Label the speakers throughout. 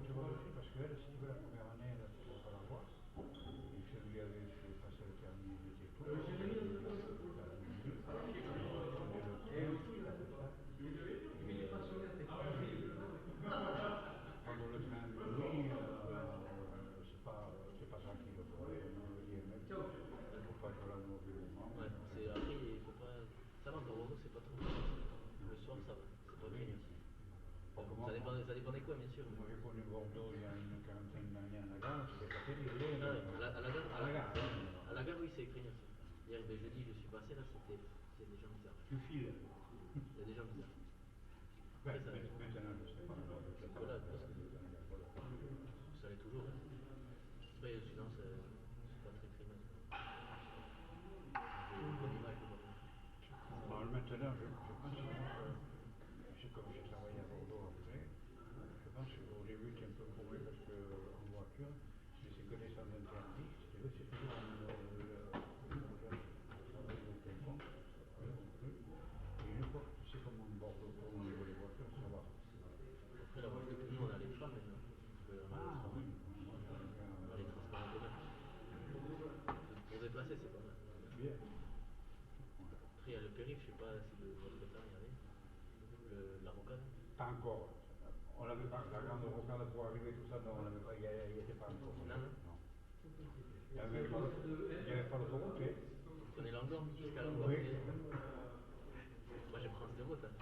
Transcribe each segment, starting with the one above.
Speaker 1: voiture dessus parce qu'elle, si tu veux, la première année, elle ne pouvait pas l'avoir. Et je lui avais fait passer le permis, il était tout. Elle a mis, elle prenait le train, tout à fait ça. Prendre le train de nuit, c'est pas tranquille. Quoi. On me dit, mais il ne faut pas être là au moment.
Speaker 2: Ouais, après, il faut pas. Ça va, encore Bordeaux, c'est pas trop. Le soir, ça va, c'est pas
Speaker 1: Oui.
Speaker 2: craignos. Ça dépend des quoi, bien sûr.
Speaker 1: Moi, j'ai connu Bordeaux il y a une quarantaine d'années à la gare, c'était pas terrible.
Speaker 2: Ah ouais, à la gare,
Speaker 1: À la gare.
Speaker 2: oui, c'est craignos. Hier, jeudi, je suis passé là, c'est des gens bizarres.
Speaker 1: Tu files.
Speaker 2: Il y a des gens bizarres.
Speaker 1: Ben,
Speaker 2: Après, ça,
Speaker 1: maintenant, je sais pas.
Speaker 2: Nicolas, parce que ça l'est toujours. Hein. Après, sinon, c'est pas très craignos. J'ai une bonne image de Bordeaux.
Speaker 1: Alors, maintenant, je pense que, comme j'ai travaillé à Bordeaux après, je pense qu'au début, tu es un peu paumé parce qu'en voiture, mais c'est que des sens interdits. Si tu veux, c'est toujours et une fois que tu sais comment Bordeaux tourne au niveau des voitures, ça va.
Speaker 2: Après, la voiture, nous, on a les trams maintenant.
Speaker 1: Ah oui, moi j'aime bien.
Speaker 2: On a les transports en commun. Pour se déplacer, c'est pas mal.
Speaker 1: Bien.
Speaker 2: Après, il y a le périph', je sais pas si de votre temps il y avait. La rocade.
Speaker 1: Pas encore. On n'avait pas la grande rocade pour arriver, tout ça, non, on n'avait pas, il n'y était pas encore.
Speaker 2: Non.
Speaker 1: Il n'y avait pas l'autoroute.
Speaker 2: Vous prenez Langon jusqu'à Langon.
Speaker 1: Oui.
Speaker 2: Moi, je prends cette route. Hein.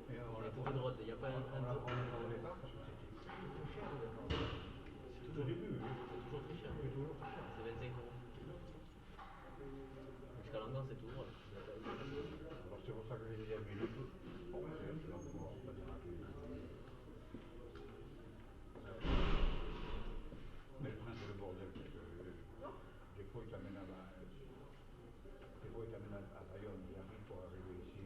Speaker 1: Et on
Speaker 2: a beaucoup de routes, il n'y a pas un tour.
Speaker 1: On ne voulait pas parce que c'était très cher au départ.
Speaker 2: C'est toujours, c'est toujours très cher. C'est 25 euros. Jusqu'à Langon, c'est tout droit.
Speaker 1: Alors c'est pour ça que j'ai dit à mes livres, bon, c'est l'endroit, on va dire mais le train c'est le bordel, parce que des fois il t'amène à Bayonne, il arrive pour arriver ici,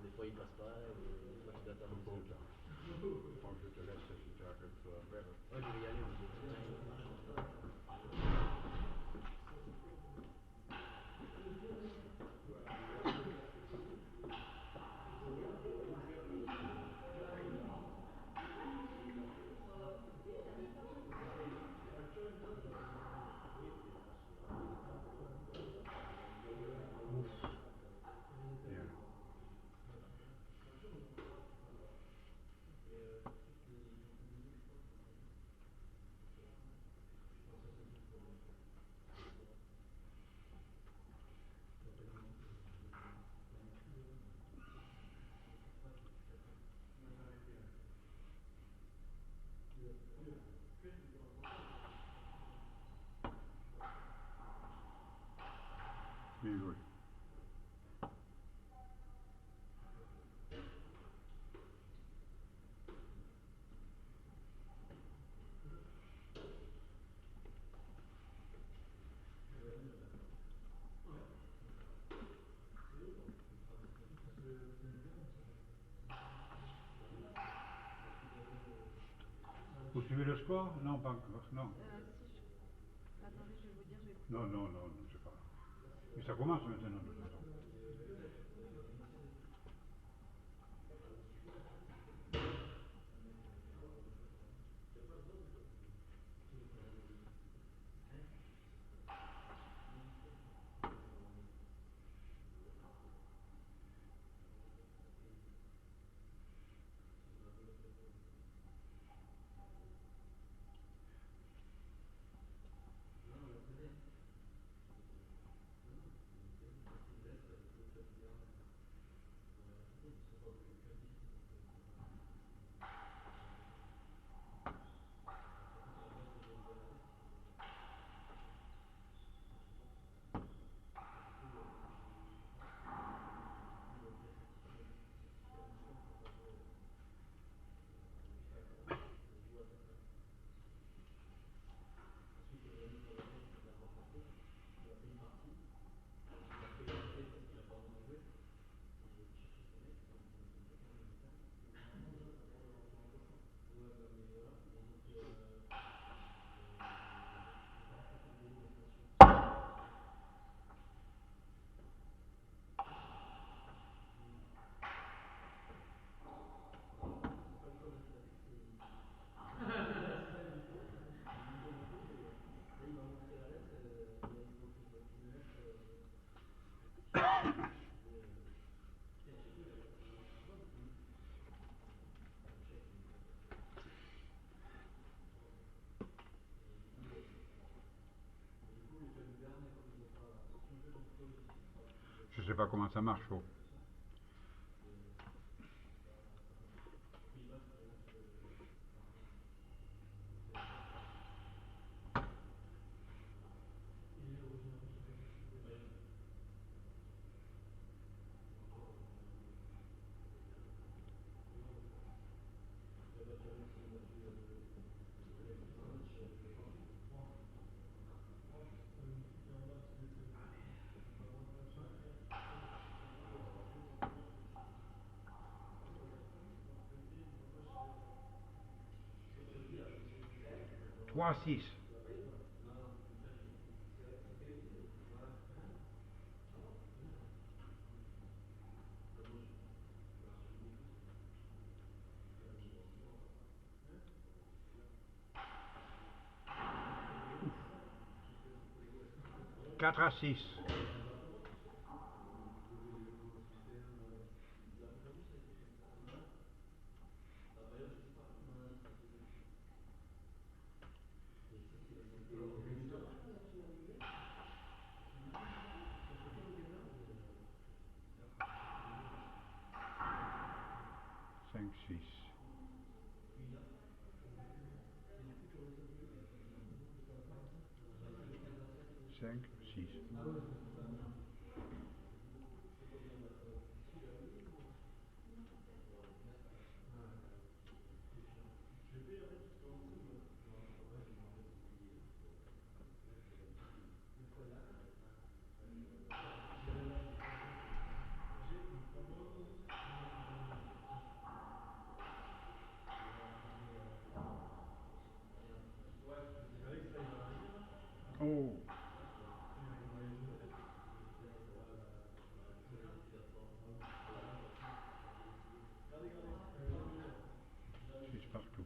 Speaker 2: des fois il passe pas, des fois tu t'attends.
Speaker 1: Bon, je te laisse si tu as quelque chose à faire.
Speaker 2: Ouais, je vais y aller aussi.
Speaker 1: Bien. Bien joué. Vous suivez le score? Non, pas encore. Non.
Speaker 3: Si je... Attendez, je vais vous dire.
Speaker 1: Non, je sais pas. Mais ça commence maintenant, de toute façon. sais pas comment ça marche. Faut. 3-6. 4-6. 5-6. 5-6. Oh. 6 partout.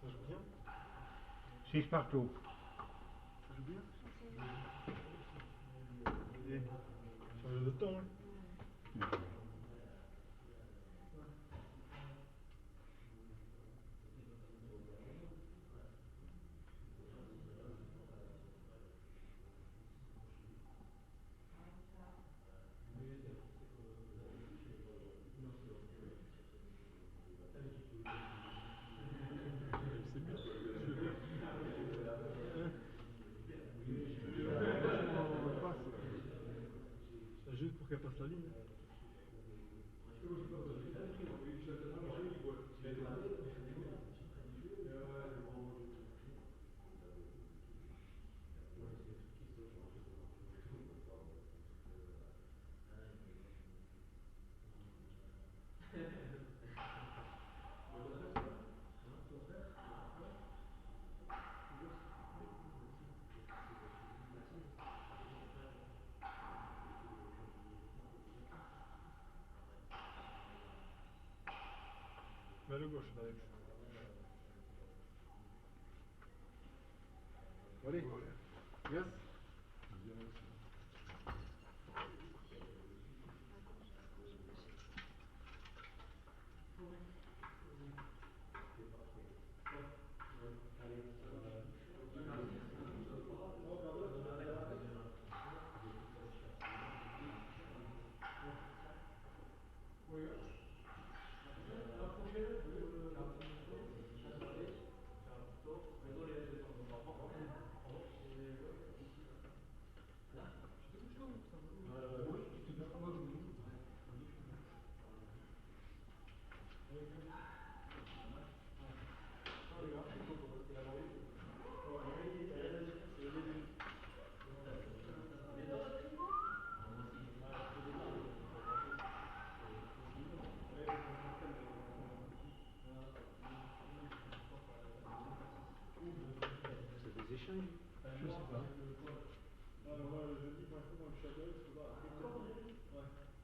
Speaker 2: Ça joue bien.
Speaker 1: 6 partout.
Speaker 2: Ça joue bien.
Speaker 3: Essayez.
Speaker 2: Change de temps. C'est bien. Juste pour qu'elle passe la ligne. Mets le gauche, Alex. Allez. Yes.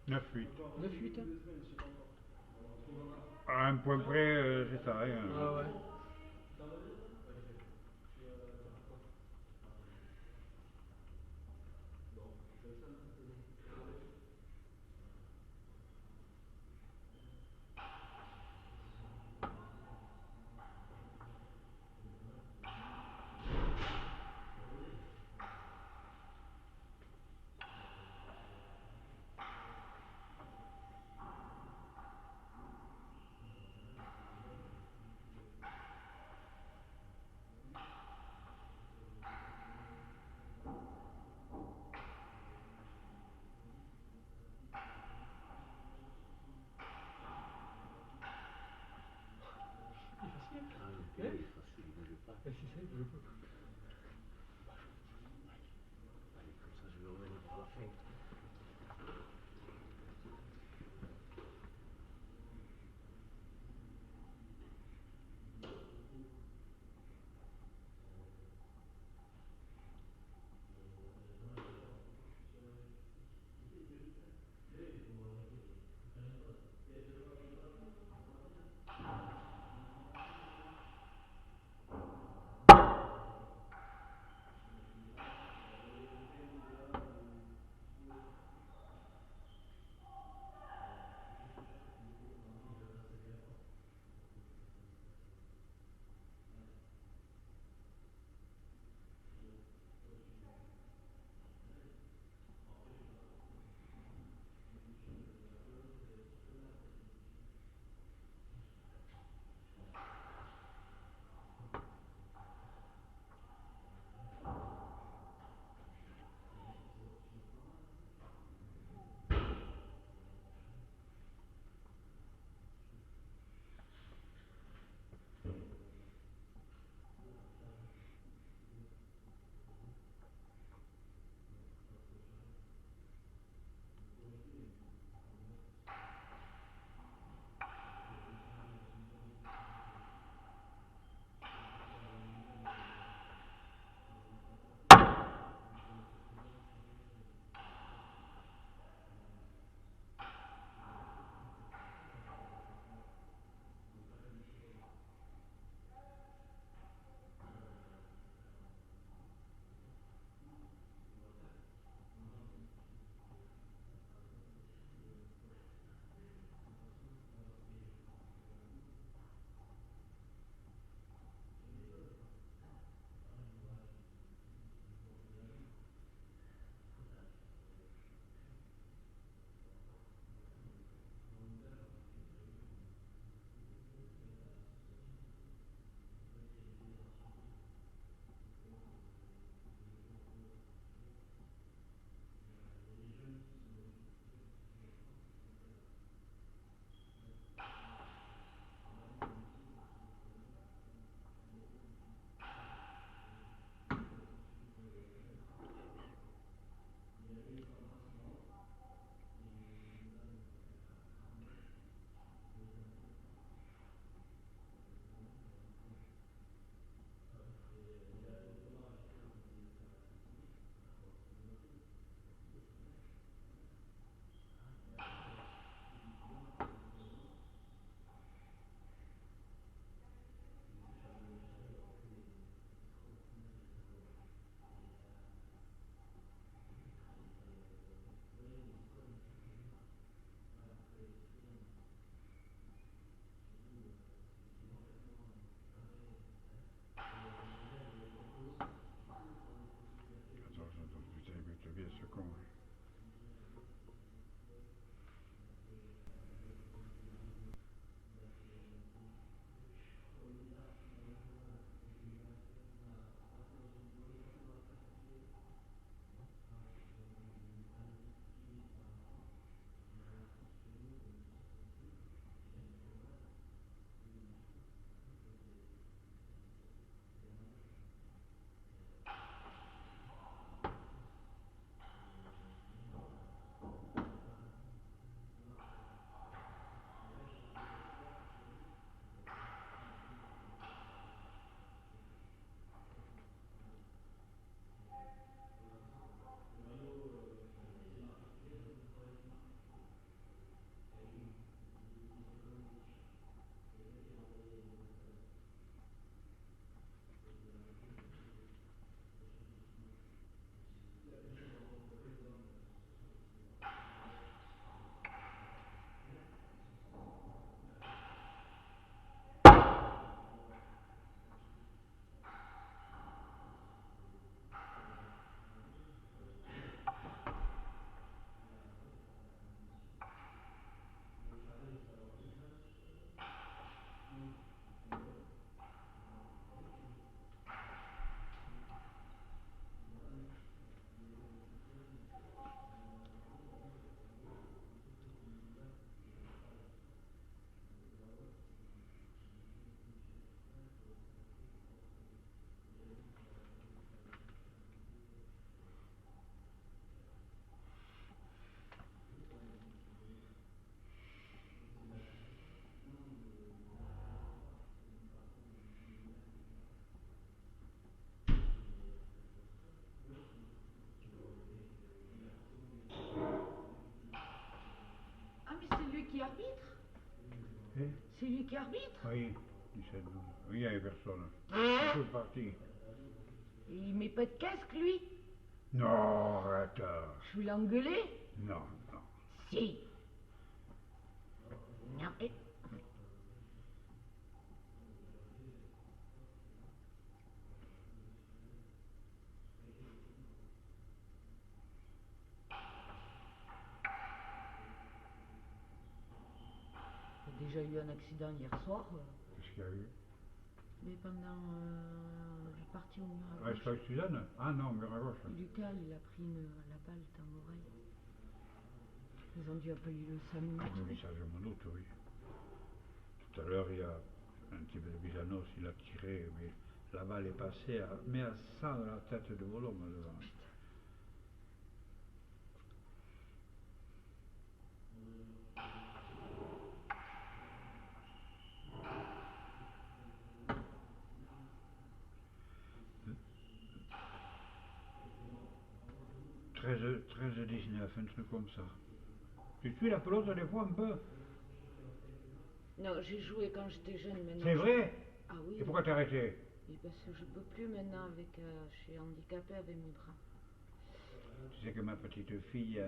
Speaker 1: 9-8.
Speaker 2: 9-8 hein.
Speaker 1: À un point près, c'est ça. Hein.
Speaker 2: Ah ouais.
Speaker 4: arbitre?
Speaker 1: Eh?
Speaker 4: C'est lui qui arbitre?
Speaker 1: Oui, 17-12. Oui, il n'y avait personne. C'est tout parti.
Speaker 4: Et il met pas de casque, lui?
Speaker 1: Non, arrête.
Speaker 4: Je vais l'engueuler?
Speaker 1: Non, non.
Speaker 4: Si. Non, et... J'ai déjà eu un accident hier soir.
Speaker 1: Qu'est-ce qu'il y a eu?
Speaker 4: Mais pendant la partie au mur à
Speaker 1: Ouais,
Speaker 4: gauche,
Speaker 1: c'est pas que Suzanne? Ah non, mur à gauche.
Speaker 4: Lucas, il a pris la balle dans l'oreille. Ils ont dû appeler le SAMU.
Speaker 1: Ah oui, ça je m'en doute, oui. Tout à l'heure, il y a un type de Bizanos, il a tiré, mais la balle est passée, mais à ça dans la tête de Volom devant. 13-19, un truc comme ça. Tu suis la pelote des fois un peu?
Speaker 4: Non, j'ai joué quand j'étais jeune, maintenant.
Speaker 1: C'est vrai?
Speaker 4: Ah oui.
Speaker 1: Et pourquoi t'as arrêté?
Speaker 4: Et parce que je peux plus maintenant avec... je suis handicapée avec mes bras.
Speaker 1: Tu sais que ma petite fille,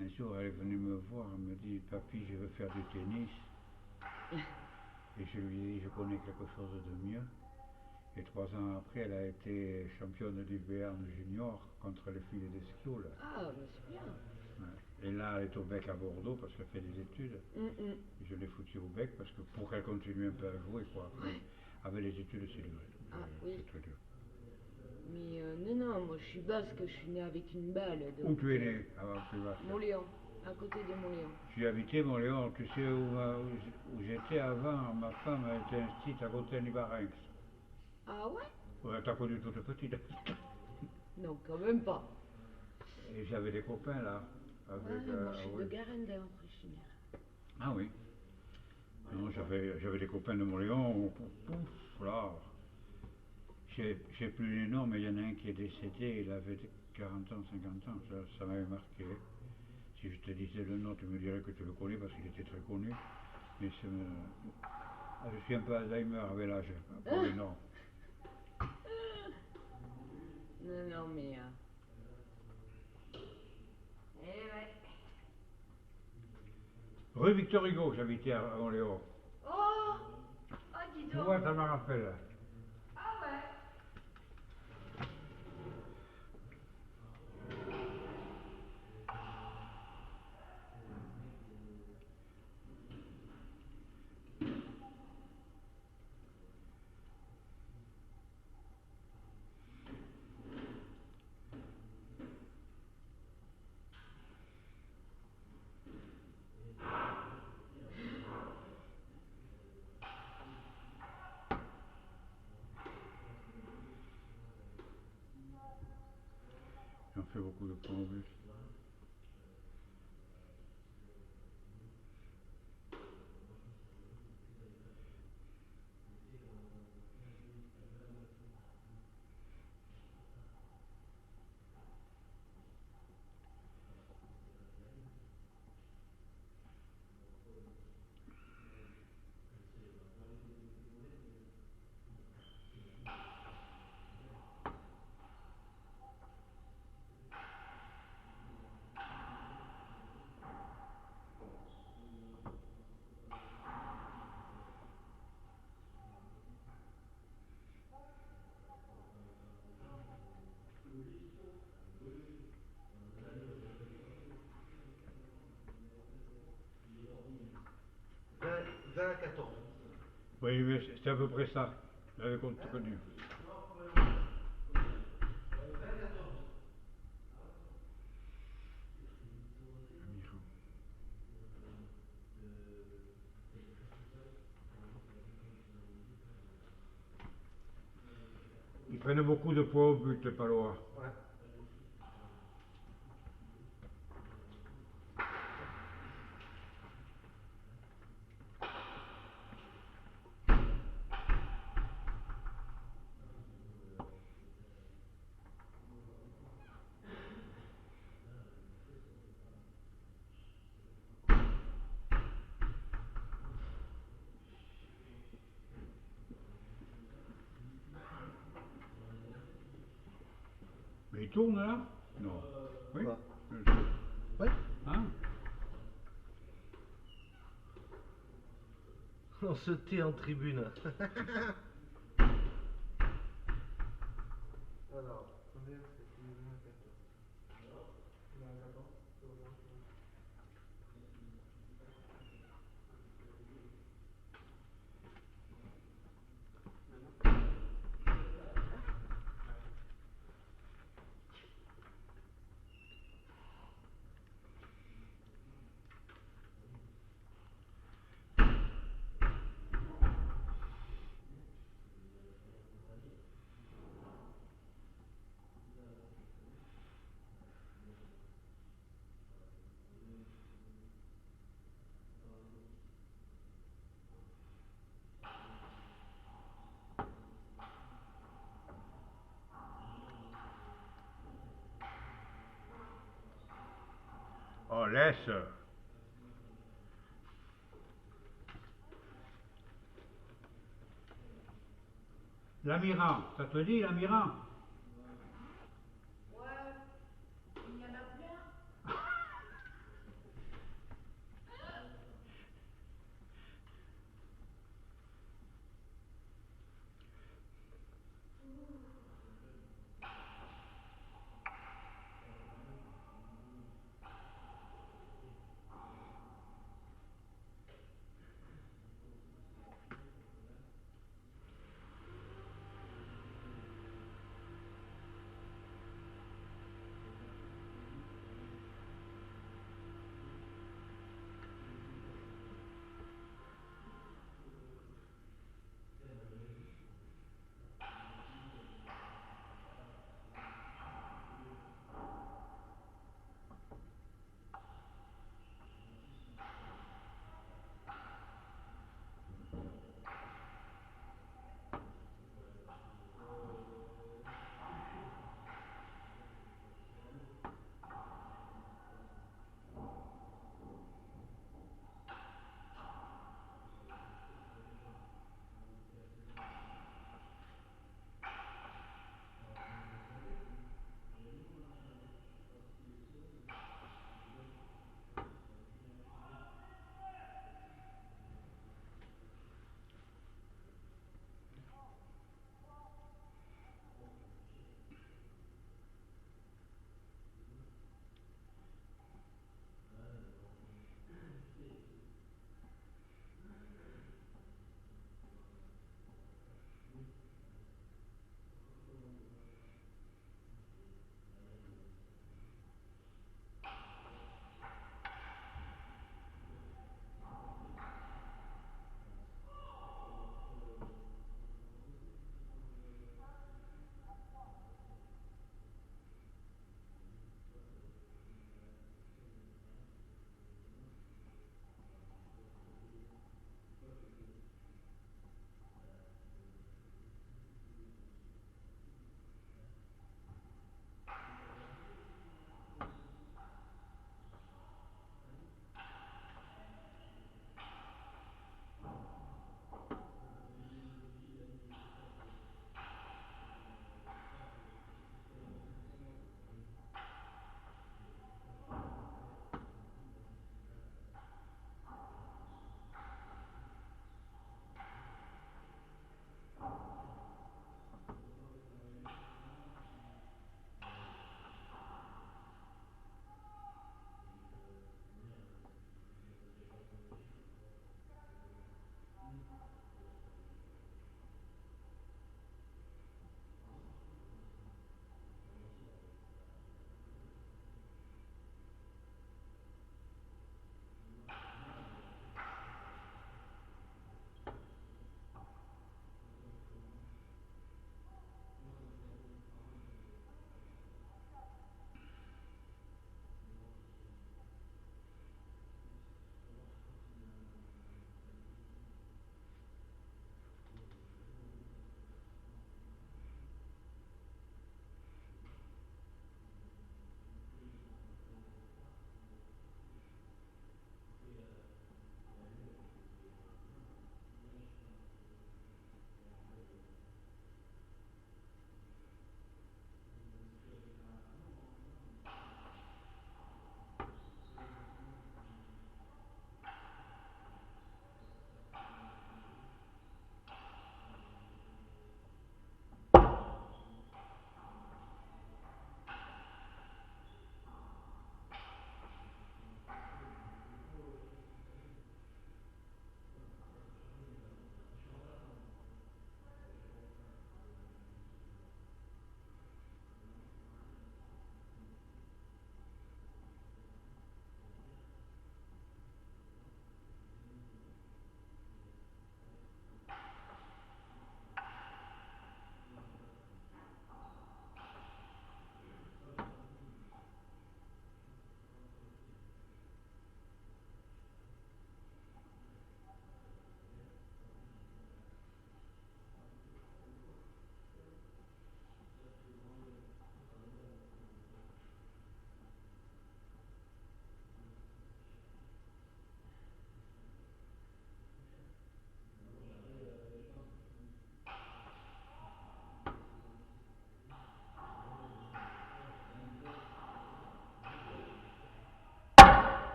Speaker 1: un jour, elle est venue me voir, elle me dit, papy, je veux faire du tennis. Et je lui ai dit, je connais quelque chose de mieux. Et 3 ans après, elle a été championne du Béarn junior contre les filles de Skioul.
Speaker 4: Ah, bah c'est bien.
Speaker 1: Ouais. Et là, elle est au bec à Bordeaux parce qu'elle fait des études. Je l'ai foutue au bec parce que pour qu'elle continue un peu à jouer, quoi. Après,
Speaker 4: Ouais.
Speaker 1: avec les études, c'est dur.
Speaker 4: Ah, oui.
Speaker 1: C'est très dur.
Speaker 4: Mais non, moi je suis basque, je suis née avec une balle.
Speaker 1: Où tu es né avant que tu vas?
Speaker 4: Montléon, à côté de Montléon.
Speaker 1: J'ai habité Montléon, tu sais où j'étais avant, ma femme a été inscrite à Gauthier-Nibarinx.
Speaker 4: Ah ouais?
Speaker 1: Ouais, t'as connu toute petite.
Speaker 4: Non, quand même pas.
Speaker 1: Et j'avais des copains là. Avec,
Speaker 4: Moi je suis
Speaker 1: oui.
Speaker 4: de Garendin, originaire.
Speaker 1: Ah oui. Non, j'avais des copains de Montléon, pouf, là. Je sais plus les noms, mais il y en a un qui est décédé, il avait 40 ans, 50 ans, ça m'avait marqué. Si je te disais le nom, tu me dirais que tu le connais parce qu'il était très connu. Mais je suis un peu Alzheimer avec l'âge, pour les noms.
Speaker 4: Non, mais... Eh ouais.
Speaker 1: Rue Victor Hugo, j'habitais à Montléon.
Speaker 4: Oh! Oh, dis
Speaker 1: Tu
Speaker 4: donc!
Speaker 1: vois, ça me rappelle.
Speaker 4: Ah ouais!
Speaker 1: J'en fais beaucoup de points au bus.
Speaker 2: Vers 14.
Speaker 1: Oui, mais c'est à peu près ça. J'avais connu. Ils prennent beaucoup de poids au but, les Palois.
Speaker 2: Ouais.
Speaker 1: Il tourne là? Non. Oui?
Speaker 2: Quoi?
Speaker 1: Le jeu.
Speaker 2: Ouais.
Speaker 1: Hein?
Speaker 2: On se tait en tribune. Alors, combien c'est plus ou moins 14?
Speaker 1: Oh, laisse! L'Amiran, ça te dit l'Amiran?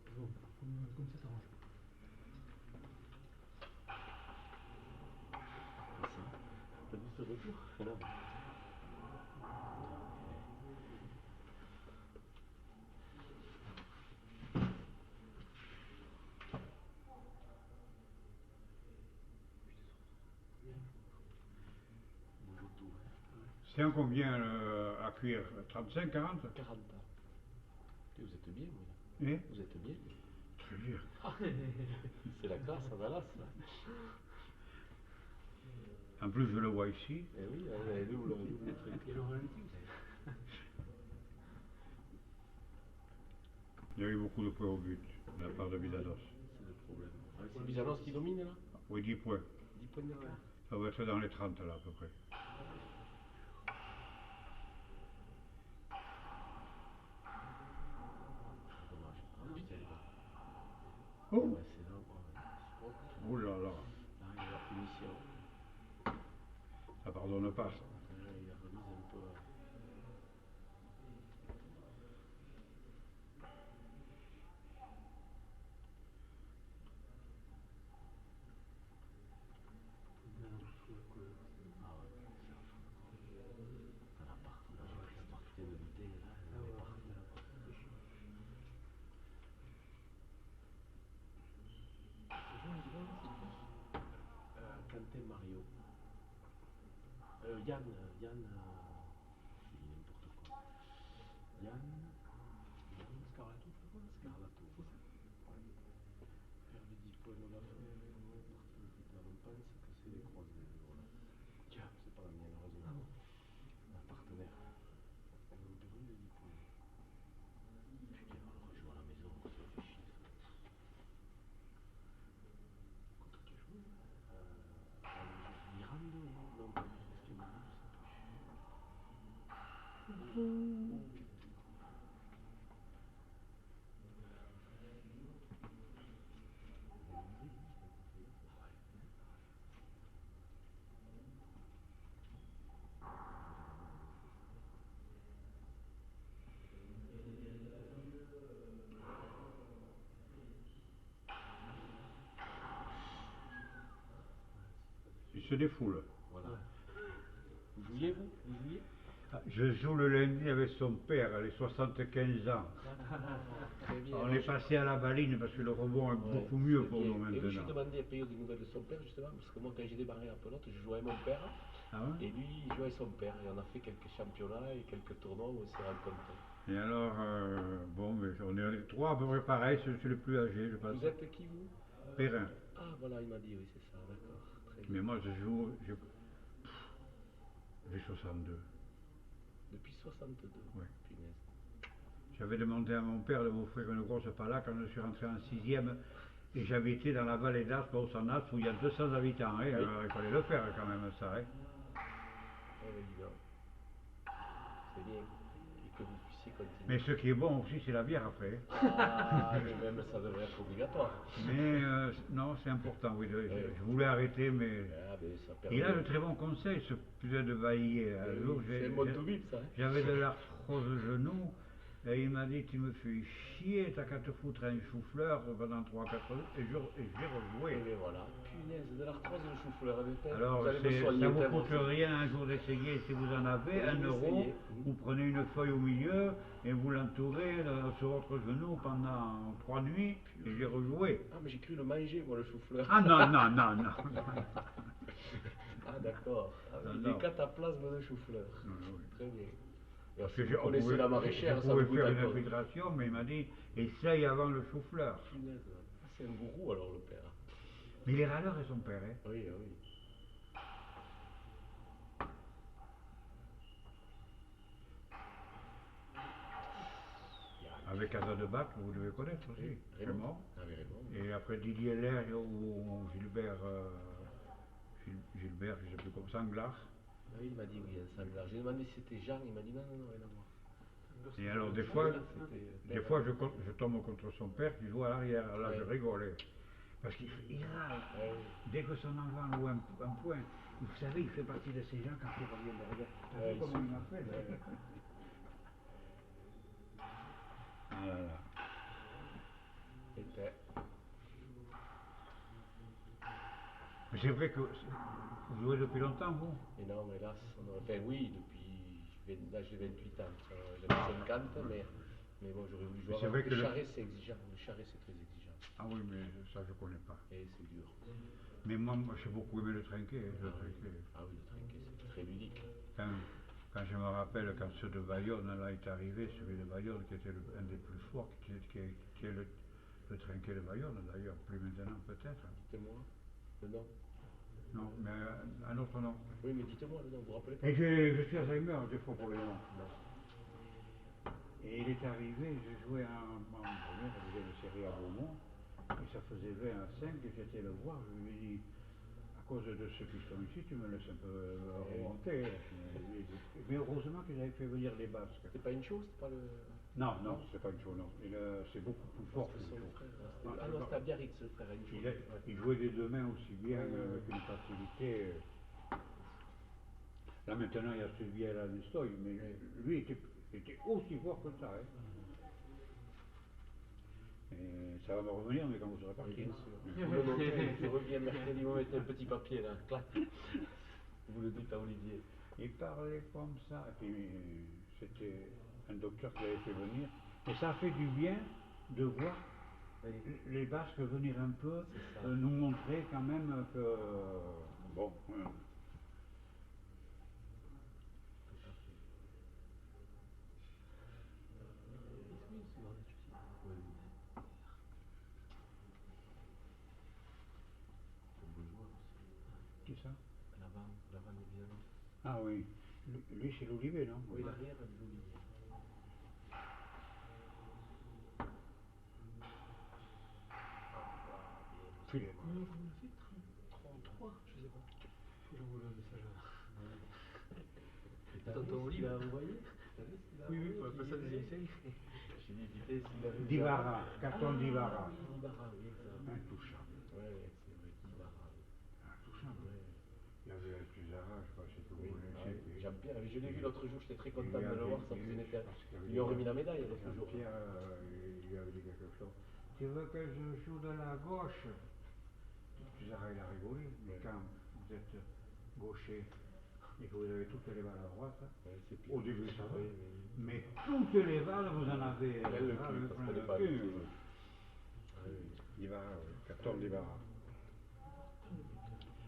Speaker 2: tout.
Speaker 5: Bon, comme ça t'arrange.
Speaker 2: T'as vu ce retour? Non.
Speaker 1: C'est un combien à cuire? 35, 40?
Speaker 2: 40 ans. Et vous êtes bien, oui.
Speaker 1: Eh?
Speaker 2: Vous êtes bien.
Speaker 1: Très bien.
Speaker 2: C'est la classe à Dallas.
Speaker 1: En plus, je le vois ici.
Speaker 2: Eh oui, vous avez vu, vous le truc.
Speaker 5: Et le ralenti,
Speaker 1: Il y a eu beaucoup de points au but de la part de Vidados.
Speaker 2: C'est le problème. C'est Bizanos qui domine là?
Speaker 1: Oui, 10 points.
Speaker 2: 10 points d'écart.
Speaker 1: Ça va être dans les 30 là à peu près.
Speaker 2: Dommage. Ah putain.
Speaker 1: Oh,
Speaker 2: Ouais, c'est là.
Speaker 1: oh là là,
Speaker 2: Là, il y a la punition.
Speaker 1: ça pardonne pas.
Speaker 2: Il remise un peu. Quentin Mario. Yann, je dis n'importe quoi. Yann Scarlato, je crois. Scarlato. Perdu 10 points de la fin. On pense que c'est les croisés. Voilà. Tiens, c'est pas la mienne, heureusement.
Speaker 5: Ah bon.
Speaker 2: Un partenaire. On a perdu les 10 points. Putain, on va rejouer à la maison, ça fait chier. Contre qui joue? Miranda ou non? Non, pas
Speaker 1: Il se défoule.
Speaker 2: Voilà. Vous jouiez, vous? Vous jouiez?
Speaker 1: Ah, je joue le lundi avec son père, elle a 75 ans.
Speaker 2: Très bien.
Speaker 1: On est passé à la baline parce que le rebond est beaucoup mieux pour nous
Speaker 2: Et oui, je
Speaker 1: maintenant.
Speaker 2: demandé à Payot des nouvelles de son père, justement, parce que moi, quand j'ai démarré à pelote, je jouais avec mon père,
Speaker 1: Ah ouais?
Speaker 2: et lui, il jouait avec son père, et on a fait quelques championnats et quelques tournois où on s'est rencontrés.
Speaker 1: Et alors, bon, mais on est les trois à peu près pareil, je suis le plus âgé, je pense.
Speaker 2: Vous êtes qui, vous?
Speaker 1: Perrin.
Speaker 2: Ah, voilà, il m'a dit, oui, c'est ça, d'accord. Très bien.
Speaker 1: Mais moi, je joue, j'ai 62.
Speaker 2: Depuis 62,
Speaker 1: Ouais.
Speaker 2: punaise.
Speaker 1: J'avais demandé à mon père de m'offrir une grosse pala quand je suis rentré en 6e et j'habitais dans la vallée d'Aspe, au Sannas, où il y a 200 habitants. Hein.
Speaker 2: Oui.
Speaker 1: Alors, il fallait le faire quand même, ça. Hein.
Speaker 2: Évidemment. C'est bien. Et que vous puissiez continuer.
Speaker 1: Mais ce qui est bon aussi, c'est la bière après.
Speaker 2: Ah, mais même ça devrait être obligatoire.
Speaker 1: Mais non, c'est important, oui. Je voulais arrêter, mais.
Speaker 2: Ah, mais ça permet.
Speaker 1: Il a de très bons conseils, ce putain de baillier.
Speaker 2: C'est un mode de vivre, ça. Hein.
Speaker 1: J'avais de l'arthrose au genou, et il m'a dit tu me fais chier, t'as qu'à te foutre un chou-fleur pendant 3-4 jours, et j'ai rejoué.
Speaker 2: Et bien voilà, punaise, de l'arthrose de chou-fleur,
Speaker 1: Alors,
Speaker 2: vous allez me
Speaker 1: ça
Speaker 2: soigner,
Speaker 1: vous
Speaker 2: tellement
Speaker 1: coûte
Speaker 2: c'est-
Speaker 1: rien un jour d'essayer si vous en avez,
Speaker 2: Oui,
Speaker 1: 1 euro,
Speaker 2: essayez.
Speaker 1: vous prenez une feuille au milieu et vous l'entourez sur votre genou pendant 3 nuits et j'ai rejoué.
Speaker 2: Ah, mais j'ai cru le manger, moi, le chou-fleur.
Speaker 1: Ah non, non, non, non.
Speaker 2: Ah, d'accord. Ah,
Speaker 1: Non,
Speaker 2: il
Speaker 1: non.
Speaker 2: est cataplasme de chou-fleur.
Speaker 1: Oui, oui.
Speaker 2: Très bien. Et
Speaker 1: Parce que
Speaker 2: vous connaissez la maraîchère,
Speaker 1: je
Speaker 2: ça
Speaker 1: pouvais
Speaker 2: vous goûte
Speaker 1: faire une
Speaker 2: encore.
Speaker 1: infiltration, mais il m'a dit essaye avant le chou-fleur.
Speaker 2: Punaise. Ah, c'est un gourou, alors, le père.
Speaker 1: Mais il est râleur et son père, hein.
Speaker 2: Oui, oui.
Speaker 1: Avec Azadebac, vous devez connaître aussi, c'est
Speaker 2: Raymond.
Speaker 1: mort.
Speaker 2: Ah, oui, Raymond.
Speaker 1: Et après Didier Lair ou Gilbert, Gilbert, je ne sais plus comme Sanglard.
Speaker 2: Ah oui, il m'a dit oui, un sanglard. J'ai demandé si c'était Jean, il m'a dit non, non, non, rien à voir.
Speaker 1: Et alors des fois,
Speaker 2: C'était,
Speaker 1: je tombe contre son père qui joue à l'arrière. Là, je
Speaker 2: Ouais.
Speaker 1: rigolais. Parce qu'il râle.
Speaker 2: Ouais.
Speaker 1: Dès que son enfant loue un point, vous savez, il fait partie de ces gens quand il revient derrière. T'as
Speaker 2: Ouais,
Speaker 1: vu
Speaker 2: il
Speaker 1: comment
Speaker 2: souffle.
Speaker 1: il m'a fait là
Speaker 2: Ouais.
Speaker 1: Voilà. C'est vrai que vous jouez depuis longtemps, vous?
Speaker 2: Et non, mais là, enfin oui, depuis l'âge de 28 ans. J'avais 50, mais bon, j'aurais voulu jouer.
Speaker 1: C'est vrai que
Speaker 2: le
Speaker 1: le-
Speaker 2: charret, c'est exigeant. Le charret, c'est très exigeant.
Speaker 1: Ah oui, mais ça je connais pas.
Speaker 2: Et c'est dur.
Speaker 1: Mais moi j'ai beaucoup aimé le trinquet. Le trinquet.
Speaker 2: Ah oui, le trinquet, c'est très ludique.
Speaker 1: Quand je me rappelle, quand ceux de Bayonne là est arrivé, celui de Bayonne qui était un des plus forts, qui est le trinquet de Bayonne d'ailleurs, plus maintenant peut-être.
Speaker 2: Dites-moi le nom.
Speaker 1: Non, mais un autre nom.
Speaker 2: Oui, mais dites-moi le nom, vous vous rappelez pas?
Speaker 1: Et je suis Alzheimer des fois pour les noms. Et il est arrivé, j'ai joué en première division de série à Beaumont, et ça faisait 20 à 5, et j'étais le voir, je lui ai dit, à cause de ceux qui sont ici, tu me laisses un peu remonter. Mais heureusement qu'ils avaient fait venir les Basques.
Speaker 2: C'est pas une chose, c'est pas le.
Speaker 1: Non, non, c'est pas une chose, non. C'est beaucoup plus fort que
Speaker 2: Son
Speaker 1: une chose.
Speaker 2: frère.
Speaker 1: Non,
Speaker 2: Ah non, c'était à Biarritz, le frère, une chose.
Speaker 1: Il jouait des deux mains aussi bien, avec une facilité. Là maintenant, il y a celui à la Nestoy, mais lui était aussi fort que ça. Hein. Et ça va me revenir, mais quand vous serez parti.
Speaker 2: Bien sûr. Vous le notez, je reviens mercredi, vous mettez un petit papier là, clac. Vous le dites à Olivier.
Speaker 1: Il parlait comme ça, et puis c'était un docteur qui l'avait fait venir. Et ça a fait du bien de voir les Basques venir un peu nous montrer quand même que bon. Qui ça?
Speaker 2: L'avant évidemment.
Speaker 1: Ah oui, lui c'est l'Olivier, non?
Speaker 2: Oui, l'arrière de l'Olivier.
Speaker 1: Philippe.
Speaker 5: Combien vous l'avez fait? 33, je sais pas. Il a envoyé un message à. Tonton Olivier.
Speaker 2: Il a envoyé?
Speaker 5: Oui, oui, pour appeler ça des essais.
Speaker 2: J'ai dit vitesse, il avait.
Speaker 1: Divara, carton Divara.
Speaker 2: Divara, oui, ça.
Speaker 1: Intouchable.
Speaker 2: Ouais, c'est vrai, Divara.
Speaker 1: Intouchable. Il y avait Tuzara, je sais pas si vous connaissez.
Speaker 2: Jean-Pierre, je l'ai vu l'autre jour, j'étais très content
Speaker 1: Il y
Speaker 2: de le
Speaker 1: avait-
Speaker 2: voir, ça faisait une étape.
Speaker 1: parce qu'il y avait
Speaker 2: Ils lui ont
Speaker 1: des-
Speaker 2: remis la médaille l'autre jour.
Speaker 1: Jean-Pierre, il lui avait dit quelque chose. Tu veux que je joue de la gauche? Tuzara, il a rigolé, mais quand vous êtes gaucher et que vous avez toutes les balles à droite,
Speaker 2: Ouais, c'est plus.
Speaker 1: au début ça va,
Speaker 2: Oui,
Speaker 1: mais toutes les balles, vous en avez
Speaker 2: Elle le
Speaker 1: plein
Speaker 2: cul, parce
Speaker 1: plein
Speaker 2: qu'elle
Speaker 1: le
Speaker 2: est pas
Speaker 1: cul.
Speaker 2: habituée. Oui.
Speaker 1: Divara, oui. Carton Divara.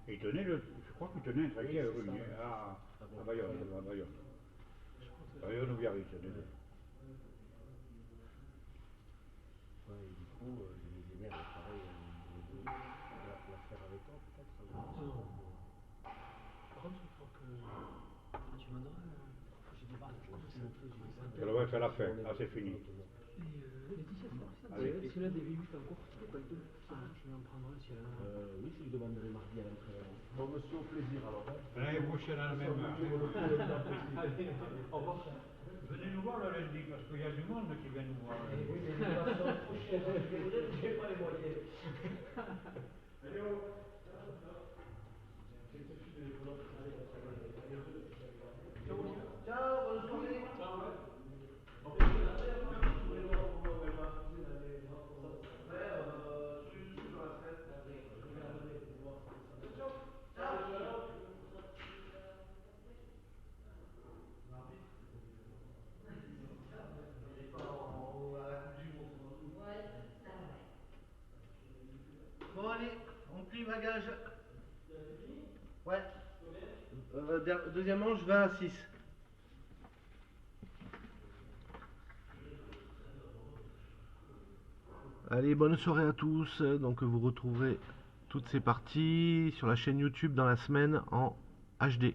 Speaker 1: Et il tenait je crois qu'il tenait un trinquet
Speaker 2: Oui, c'est ça.
Speaker 1: à Bayonne, à Bayonne. Bayonne ou Biarritz, les deux.
Speaker 2: Ouais, et du coup, j'ai dit merde, pareil, la faire avec toi peut-être.
Speaker 5: Non. Par contre, il faut que. Tu m'en donnes. J'ai des balles, je commence à.
Speaker 1: Ça doit être à la fin, ah c'est fini.
Speaker 5: Et Laetitia, c'est ça?
Speaker 1: Allez.
Speaker 5: Est-ce qu'elle a des V8 encore? Je sais pas du tout. Je vais en prendre un si elle en a.
Speaker 2: Oui, je lui demanderai mardi à l'entraînement. Bon, monsieur, au plaisir alors.
Speaker 1: L'année prochaine à la même heure.
Speaker 2: Allez, au revoir.
Speaker 1: Venez nous voir le lundi, parce qu'il y a du monde qui vient nous voir.
Speaker 2: Oui, mais de toute façon, je n'ai pas les moyens. Ciao, bonne soirée. Bon allez, on plie bagage. Ouais. Deuxième manche, 20 à 6. Allez, bonne soirée à tous. Donc vous retrouverez toutes ces parties sur la chaîne YouTube dans la semaine en HD.